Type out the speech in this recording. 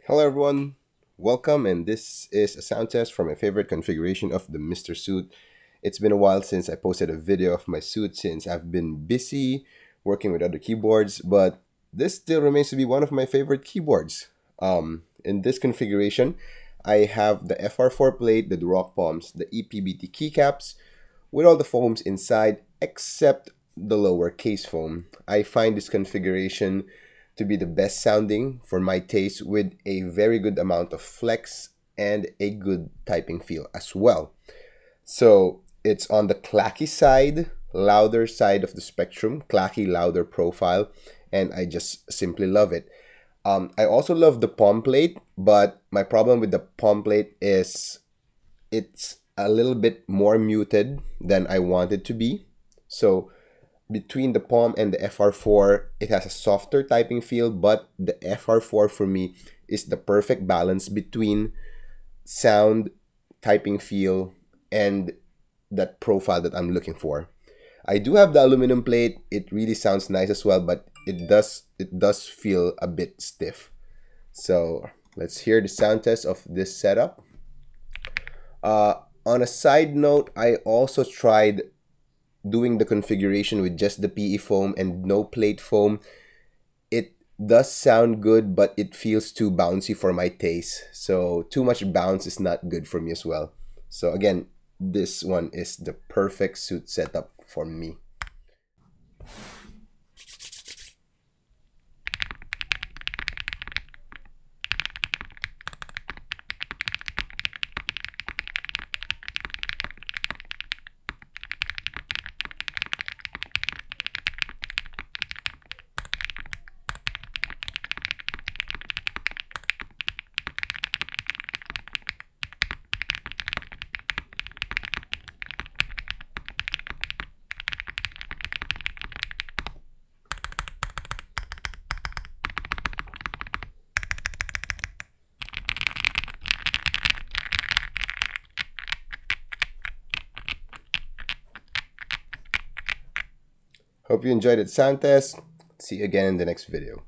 Hello everyone, welcome, and this is a sound test for my favorite configuration of the Mr. suit. It's been a while since I posted a video of my suit since I've been busy working with other keyboards, but this still remains to be one of my favorite keyboards. In this configuration, I have the FR4 plate, the Durock POMs, the EPBT keycaps, with all the foams inside except the lower case foam. I find this configuration to be the best sounding for my taste, with a very good amount of flex and a good typing feel as well. So it's on the clacky side, louder side of the spectrum, clacky louder profile, and I just simply love it. I also love the POM plate, but my problem with the POM plate is it's a little bit more muted than I want it to be. So between the POM and the FR4, it has a softer typing feel, but the FR4 for me is the perfect balance between sound, typing feel, and that profile that I'm looking for. I do have the aluminum plate. It really sounds nice as well, but it does feel a bit stiff. So let's hear the sound test of this setup. On a side note, I also tried doing the configuration with just the PE foam and no plate foam. It does sound good, but it feels too bouncy for my taste. So too much bounce is not good for me as well. So again, this one is the perfect suit setup for me. Hope you enjoyed the sound test. See you again in the next video.